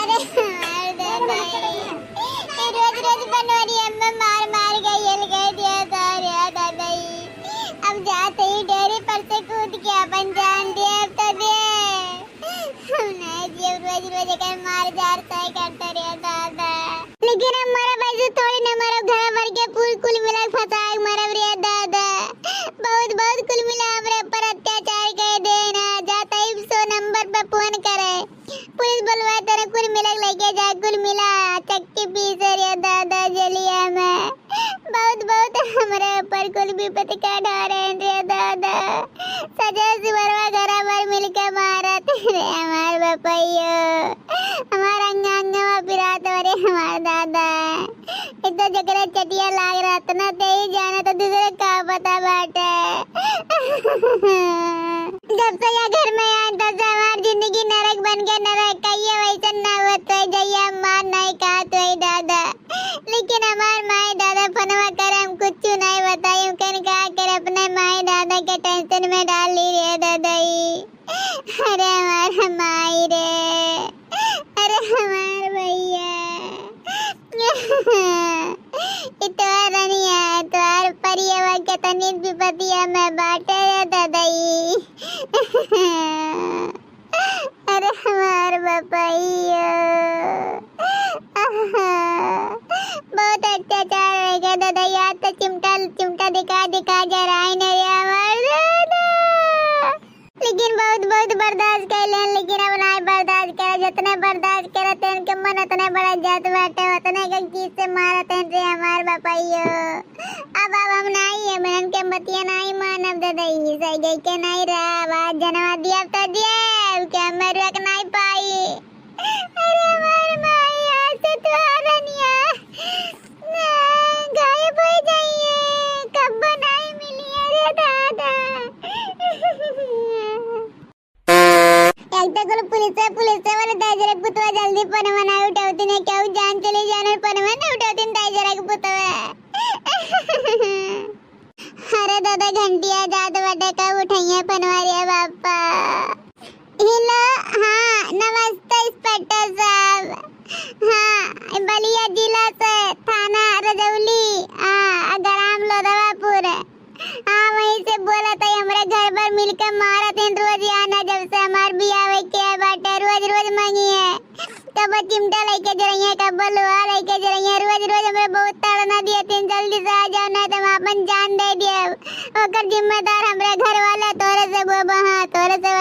अरे रोज रोज बनवारी अम्मा मार मार गई हिल गई दिया दादाई। अब जाते ही डेरी पर से कूद के अपन जान दिया अब तो दे हमने जीव रोज रोज कर मार जाता है करता रे दादा। लेकिन हमारा भाई थोड़ी न हमारा घर भर के पूल कुल मिला फसा मरब रे दादा। बहुत बहुत कुल मिला हमरे पर अत्याचार कर देना जाता ही 100 नंबर पे फोन करे पुलिस बुलवा तेरे कुल मिला लेके जा कुल मिला चक्की पीस रे दादा जलिया में बहुत बहुत हमारे ऊपर कुल विपत्ति का डर है रे दादा। सजा सिवरवा घरा भर मिलके मारा तेरे हमार बपैयो हमारा अंगा पिरात रे हमार दादा। इतना जकरा चटिया लाग रहा था ना ते ही जाना तो दूसरे का पता बाटे। जब से यह घर में आया तब से हमारी जिंदगी नरक बन के नरक कहिए वैसा ना हो तो जैया मार नहीं कहा तो ही दादा। लेकिन हमार माए दादा फनवा कर हम कुछ नहीं बताई कन कहा कर अपने माए दादा के टेंशन में डाल ली रे दादाई। अरे हमारा माई रे अरे हमार भैया इतवार नहीं है इतवार परिवार के तनिक विपत्तियां में बांटे रे दादाई। अरे हमार बपैया बहुत अत्याचार हो गया दादा। याद तो चिमटा चिमटा दिखा दिखा जा रहा है नहीं हमार दादा। लेकिन बहुत बहुत बर्दाश्त कर लें लेकिन अब नहीं बर्दाश्त करे जितने बर्दाश्त करे तेन के मन उतने बड़ा जात बाटे उतने के चीज से मारते हैं रे हमार बपैयो। अब हम नहीं है मनन के बतिया नहीं मानब दादा ही सही गई के नहीं रहा बात जनवा दिया तो दिया क्या मेरे रख नहीं पाई। अरे हमार माई आज से तो आरनिया गायब हो जाइए कब नहीं मिली रे दादा। एक तो पुलिस वाले दाजरा पुतवा जल्दी पनवा ना उठावती ने क्या जान चली जाने पनवा ना उठावती दाजरा के पुतवा। अरे दादा घंटिया जात बटे कब उठाइए पनवारिया बापा। हेलो हाँ नमस्ते इंस्पेक्टर साहब। हाँ बलिया जिला से थाना रजौली ग्राम लोधवापुर हाँ वहीं से बोला था हमारे घर पर मिलकर मारा थे रोज आना जब से हमार बियाह के बाटे रोज रोज मांगी है कब चिमटा लेके जरइए कब लोहा लेके जरइए रोज रोज हमें बहुत ताड़ना दिए थे जल्दी से आ जाओ ना तो हम अपन जान दे दिए ओकर जिम्मेदार हमारे घर वाला तोरे से बोबा हाँ तोरे से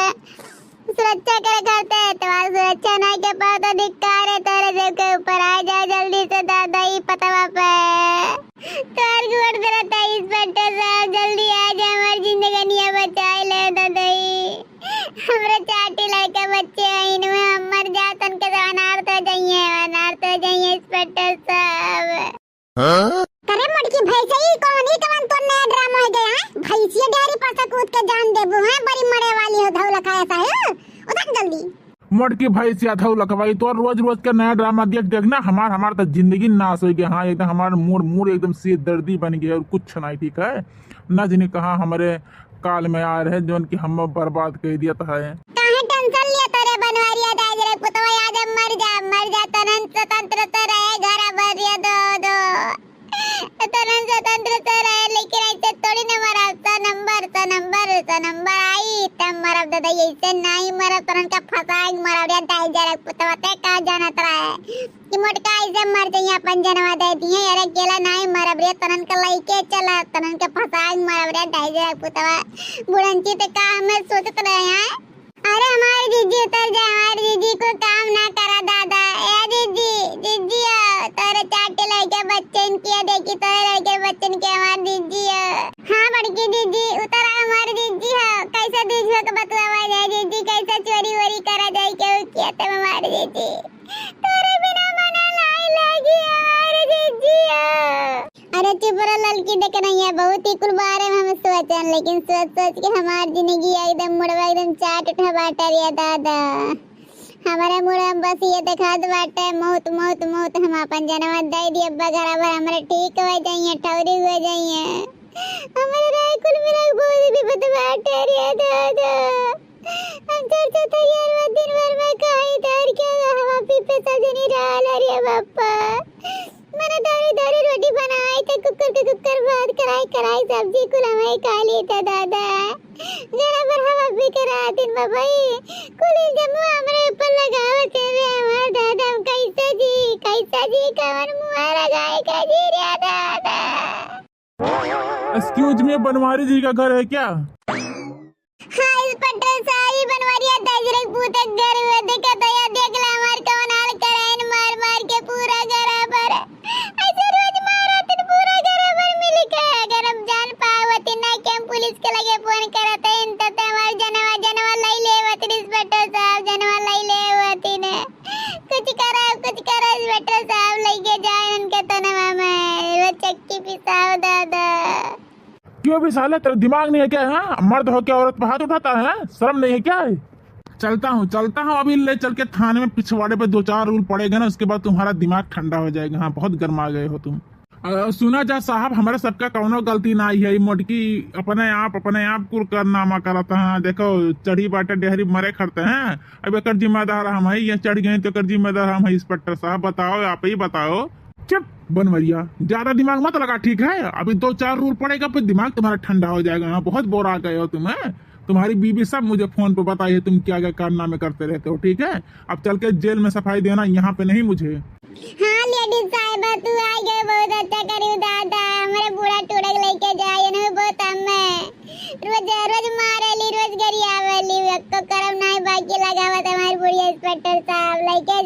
सुरक्षा करे करते है तुम्हारी सुरक्षा नहीं के पास तो धिक्कार है तेरे देव के ऊपर आ जाओ जल्दी से दादा ही पता पे तार गुड़ करता है इंस्पेक्टर साहब जल्दी आ जाओ हमारी जिंदगी बचा ले दादा ही हमारे चाटी लड़के बच्चे हैं इनमें हम मर जाते उनके तो अनाथ हो जाइए इंस्पेक्टर साहब। करे मटकी भैंस ही कौन तो नया ड्रामा हो गया भैंसिया डेयरी पर से कूद के जान देबू है बड़ी मरे वाली हो धौला खाया सा है उधर जल्दी मटकी भैंसिया धौला भाई तो रोज रोज के नया ड्रामा देख ना हमार तो जिंदगी नाश हो गया। हाँ एकदम हमारा मूड एकदम से दर्दी बन गया और कुछ नहीं ठीक है न जाने कहाँ हमारे काल में आ रहे जो कि हम बर्बाद कर दिया था है। काहे टेंशन लिया तेरे बनवारिया दाजरे पुतवा आज मर जा तनन स्वतंत्र तो रहे घर भरिया दो तनन स्वतंत्र तो रहे लेकिन ऐसे थोड़ी न मरा नंबर आई तब मरब दादा ऐसे नहीं मरब तनन का फसाएग मरब रे दाजरे पुतवा ते का जानत रहे कि मोटका ऐसे मर जाइए अपन जनवा दे दिए अरे केला नहीं मरब रे तनन का लइके चला तनन के फसाएग मरब रे दाजरे पुतवा बुढ़ंची ते का हमें सोचत रहे हैं। अरे हमारी दीदी उतर जाए हमारी दीदी को काम ना करा दादा ए दीदी तेरे चाटे लड़के बच्चे इनकी देखी तेरे लड़के बच्चे इनके हमारी दीदी हाँ बड़की दीदी उतर हमारी दीदी है कैसे दीदी को बतलावा जाए दीदी कैसे चोरी वोरी करा जाए क्यों किया तब हमारी दीदी तेरे बिना मना नहीं लगी हमारी दीदी। अरे चुप रहो लड़की देख नहीं है बहुत ही कुल बारे में हम सोचन लेकिन सोच के हमारी जिंदगी एकदम मुड़वा एकदम चाट उठा बाटा रिया दादा हमारे मुड़ बस ये देखा बाटे मौत हम अपन जनवा दे दिए बगरा भर हमारे ठीक हो जाइए ठौरी हो जाइए हमारे राय कुल मिला बहुत भी बद बाटे रिया दादा हम चर्चा तैयार दिन भर में खाई धर के हवा पीपे से है बापा। मैंने दारी रोटी बनाई थे, कुकर भात कराई सब्जी कुल हमें खा ली था दादा। जरा पर हवा भी करा दिन भाई कुल जम्मू हमारे ऊपर लगावत है रे हमार दादा। हम कैसा जी कवन मुआ लगाएगा जी रे दादा। एक्सक्यूज मी, बनवारी जी का घर है क्या? हाँ इंस्पेक्टर साहब बनवारिया दाजरे पूतक घर में देखा तो या देख ला हमार कौन हाल कराइन मार के पूरा घर पर ऐसे रोज मारा दिन पूरा घर पर मिल के। अगर हम जान पावत ना कि हम पुलिस के लगे फोन करत है इन तते हमार जनवा लई लेवत इंस्पेक्टर साहब जनवा लई लेवत ने। कुछ करा इंस्पेक्टर साहब लेके जाए उनके तनवा में वो चक्की पिसाओ दादा। क्यों भी साले, तेरा दिमाग नहीं है क्या? हाँ, मर्द हो क्या औरत पे हाथ उठाता है? शर्म नहीं है क्या? चलता हूँ अभी ले चल के थाने में पिछवाड़े पे 2-4 रूल पड़ेगा ना, उसके बाद तुम्हारा दिमाग ठंडा हो जाएगा। हाँ, बहुत गर्मा गए हो तुम। सुना जा साहब, हमारे सबका कौनो गलती ना है। मोटकी अपने आप कुल करनामा करता है। देखो चढ़ी बाटे डेहरी मरे खड़ते हैं। अब एक जिम्मेदार हम है, ये चढ़ गए तो एक जिम्मेदार हम है। इंस्पेक्टर साहब बताओ, आप ही बताओ। चुप बनवरिया, ज्यादा दिमाग मत लगा, ठीक है? अभी 2-4 रूल पड़ेगा फिर दिमाग तुम्हारा ठंडा हो जाएगा। हाँ, बहुत बोरा गए हो तुम। तुम्हारी बीबी सब मुझे फोन पे बताई है तुम क्या कारनामे करते रहते हो, ठीक है? अब चल के जेल में सफाई देना, यहाँ पे नहीं मुझे। हाँ लेडीज साहिबा तू आ गए, बहुत अच्छा करी दादा। हमारे बूढ़ा टुड़क लेके जाए ना बहुत हमें रोज मारेली रोज गरियावेली को करम नहीं बाकी लगावत हमारी बुढ़िया इंस्पेक्टर साहब लेके